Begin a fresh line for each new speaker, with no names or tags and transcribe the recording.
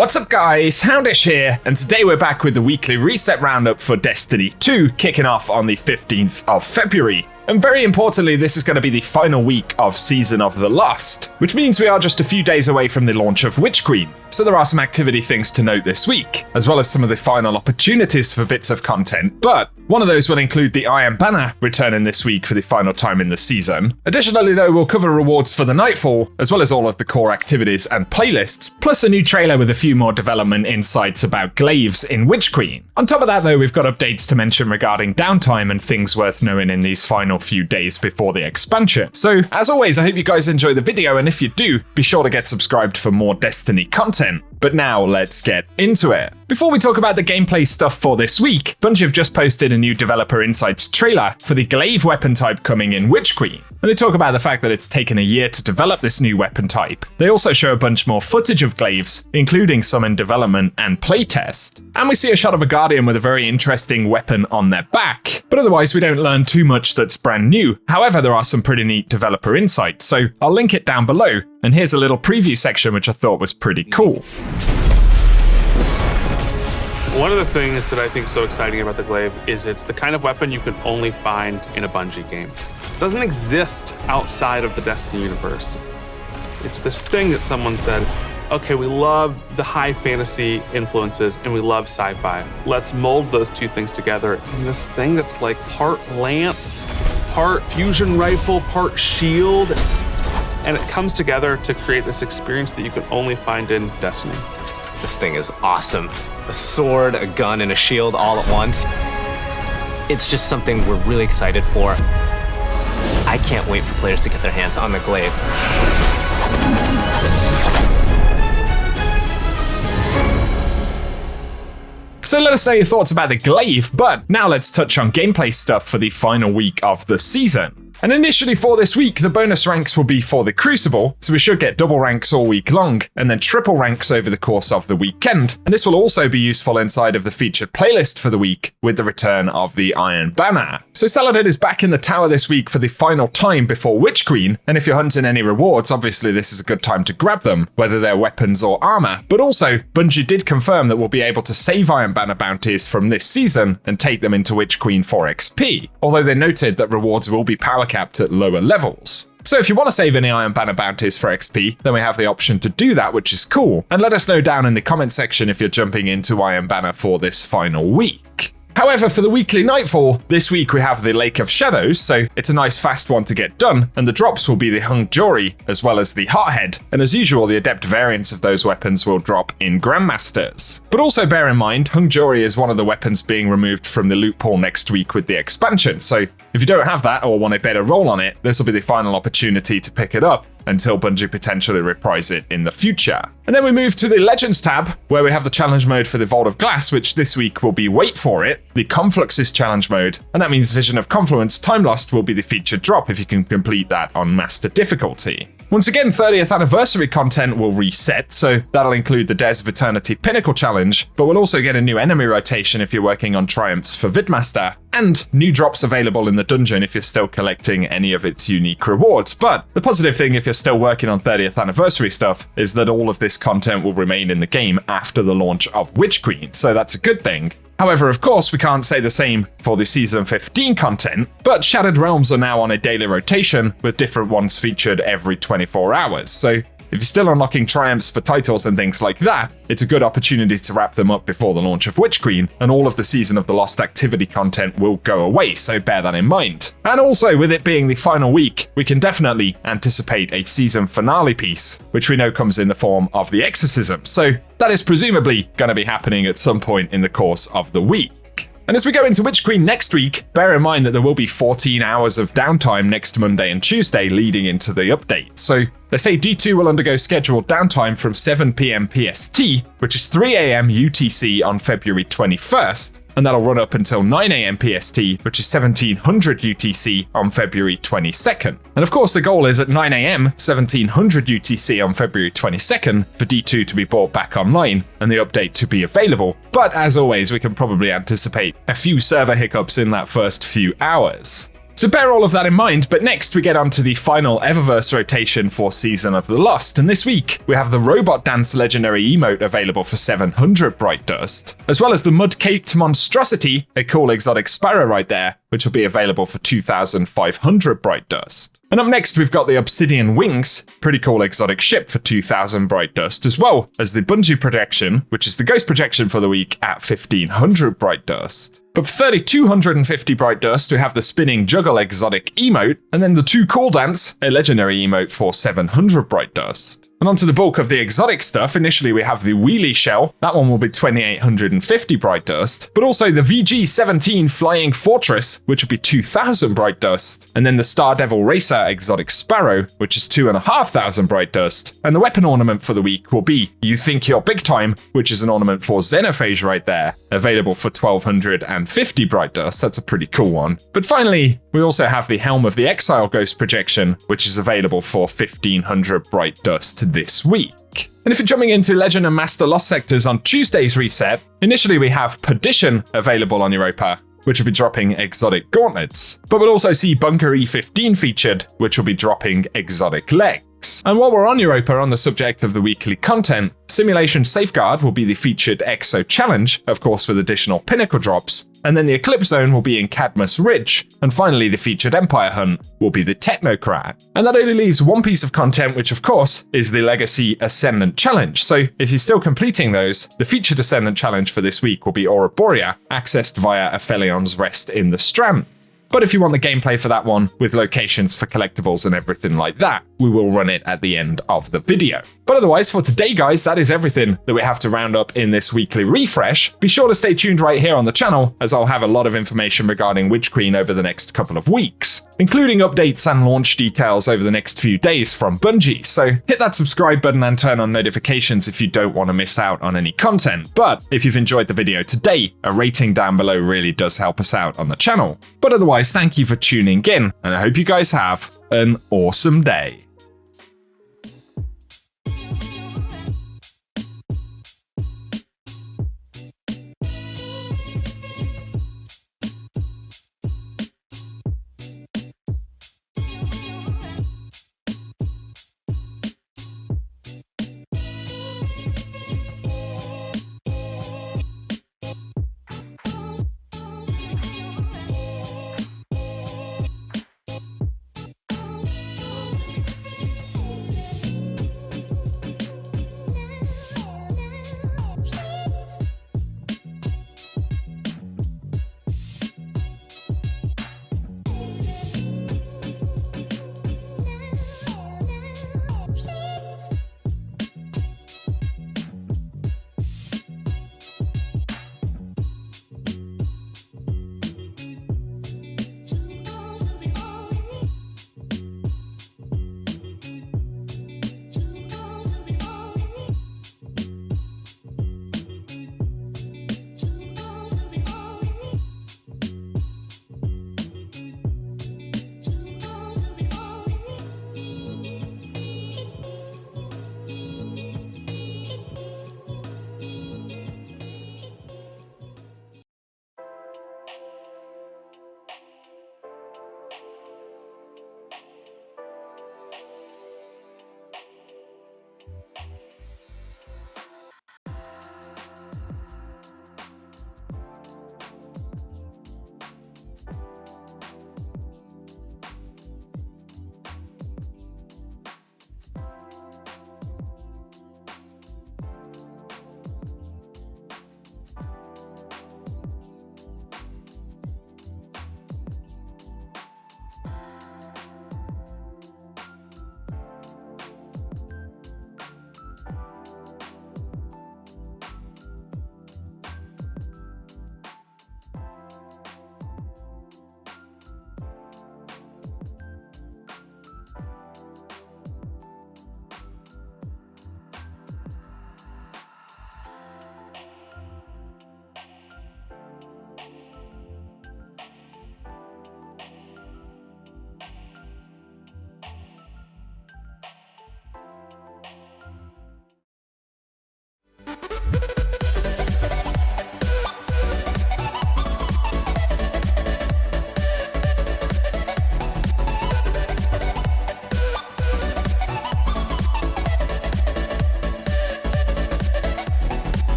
What's up guys, Houndish here, and today we're back with the weekly reset roundup for Destiny 2, kicking off on the 15th of February. And very importantly, this is going to be the final week of Season of the Lost, which means we are just a few days away from the launch of Witch Queen. So there are some activity things to note this week, as well as some of the final opportunities for bits of content, but one of those will include the Iron Banner returning this week for the final time in the season. Additionally though, we'll cover rewards for the Nightfall, as well as all of the core activities and playlists, plus a new trailer with a few more development insights about glaives in Witch Queen. On top of that though, we've got updates to mention regarding downtime and things worth knowing in these final few days before the expansion. So as always, I hope you guys enjoy the video, and if you do, be sure to get subscribed for more Destiny content. But now let's get into it. Before we talk about the gameplay stuff for this week, Bungie have just posted a new developer insights trailer for the glaive weapon type coming in Witch Queen. And they talk about the fact that it's taken a year to develop this new weapon type. They also show a bunch more footage of glaives, including some in development and playtest. And we see a shot of a Guardian with a very interesting weapon on their back. But otherwise we don't learn too much that's brand new. However, there are some pretty neat developer insights, so I'll link it down below. And here's a little preview section which I thought was pretty cool.
One of the things that I think is so exciting about the glaive is it's the kind of weapon you can only find in a Bungie game. It doesn't exist outside of the Destiny universe. It's this thing that someone said, okay, we love the high fantasy influences and we love sci-fi. Let's mold those two things together in this thing that's like part lance, part fusion rifle, part shield. And it comes together to create this experience that you can only find in Destiny.
This thing is awesome. A sword, a gun, and a shield all at once. It's just something we're really excited for. I can't wait for players to get their hands on the glaive.
So let us know your thoughts about the glaive, but now let's touch on gameplay stuff for the final week of the season. And initially for this week, the bonus ranks will be for the Crucible, so we should get double ranks all week long, and then triple ranks over the course of the weekend. And this will also be useful inside of the featured playlist for the week, with the return of the Iron Banner. So Saladin is back in the tower this week for the final time before Witch Queen, and if you're hunting any rewards, obviously this is a good time to grab them, whether they're weapons or armor. But also, Bungie did confirm that we'll be able to save Iron Banner bounties from this season and take them into Witch Queen for XP, although they noted that rewards will be power capped at lower levels. So if you want to save any Iron Banner bounties for XP, then we have the option to do that, which is cool. And let us know down in the comment section if you're jumping into Iron Banner for this final week. However, for the weekly Nightfall, this week we have the Lake of Shadows, so it's a nice fast one to get done, and the drops will be the Hung Jury, as well as the Hearthead, and as usual, the Adept variants of those weapons will drop in Grandmasters. But also bear in mind, Hung Jury is one of the weapons being removed from the loot pool next week with the expansion, so if you don't have that or want a better roll on it, this will be the final opportunity to pick it up, until Bungie potentially reprise it in the future. And then we move to the Legends tab, where we have the challenge mode for the Vault of Glass, which this week will be Wait For It, the Confluxes challenge mode, and that means Vision of Confluence Time Lost will be the featured drop if you can complete that on Master difficulty. Once again, 30th anniversary content will reset, so that'll include the Dares of Eternity Pinnacle Challenge, but we'll also get a new enemy rotation if you're working on Triumphs for Vidmaster, and new drops available in the dungeon if you're still collecting any of its unique rewards. But the positive thing if you're still working on 30th anniversary stuff is that all of this content will remain in the game after the launch of Witch Queen, so that's a good thing. However, of course, we can't say the same for the Season 15 content, but Shattered Realms are now on a daily rotation, with different ones featured every 24 hours, so if you're still unlocking triumphs for titles and things like that, it's a good opportunity to wrap them up before the launch of Witch Queen, and all of the Season of the Lost activity content will go away, so bear that in mind. And also, with it being the final week, we can definitely anticipate a season finale piece, which we know comes in the form of the Exorcism, so that is presumably going to be happening at some point in the course of the week. And as we go into Witch Queen next week, bear in mind that there will be 14 hours of downtime next Monday and Tuesday leading into the update. So they say D2 will undergo scheduled downtime from 7 PM PST, which is 3 AM UTC on February 21st, and that'll run up until 9 AM PST, which is 1700 UTC on February 22nd. And of course the goal is at 9 AM 1700 UTC on February 22nd for D2 to be brought back online and the update to be available. But as always, we can probably anticipate a few server hiccups in that first few hours. So bear all of that in mind, but next we get on to the final Eververse rotation for Season of the Lost, and this week we have the Robot Dance Legendary emote available for 700 Bright Dust, as well as the Mud-Caked Monstrosity, a cool exotic sparrow right there, which will be available for 2,500 Bright Dust. And up next we've got the Obsidian Wings, pretty cool exotic ship for 2,000 Bright Dust, as well as the Bungie Projection, which is the Ghost Projection for the week at 1,500 Bright Dust. But for 3,250 Bright Dust, we have the Spinning Juggle exotic emote, and then the Too Cool Dance, a legendary emote for 700 Bright Dust. And onto the bulk of the exotic stuff, initially we have the Wheelie Shell, that one will be 2,850 Bright Dust, but also the VG-17 Flying Fortress, which will be 2,000 Bright Dust, and then the Star Devil Racer exotic Sparrow, which is 2,500 Bright Dust, and the weapon ornament for the week will be You Think You're Big Time, which is an ornament for Xenophage right there, available for 1,250 Bright Dust. That's a pretty cool one. But finally, we also have the Helm of the Exile Ghost Projection, which is available for 1,500 Bright Dust this week. And if you're jumping into Legend and Master Lost sectors on Tuesday's reset, initially we have Perdition available on Europa, which will be dropping exotic gauntlets, but we'll also see Bunker E15 featured, which will be dropping exotic legs. And while we're on Europa on the subject of the weekly content, Simulation Safeguard will be the featured Exo Challenge, of course with additional pinnacle drops, and then the Eclipse Zone will be in Cadmus Ridge, and finally the featured Empire Hunt will be the Technocrat. And that only leaves one piece of content, which of course is the Legacy Ascendant Challenge. So if you're still completing those, the featured Ascendant Challenge for this week will be Aura Borea, accessed via Aphelion's Rest in the Strand. But if you want the gameplay for that one, with locations for collectibles and everything like that, we will run it at the end of the video. But otherwise, for today, guys, that is everything that we have to round up in this weekly refresh. Be sure to stay tuned right here on the channel, as I'll have a lot of information regarding Witch Queen over the next couple of weeks, including updates and launch details over the next few days from Bungie. So hit that subscribe button and turn on notifications if you don't want to miss out on any content. But if you've enjoyed the video today, a rating down below really does help us out on the channel. But otherwise, thank you for tuning in, and I hope you guys have an awesome day.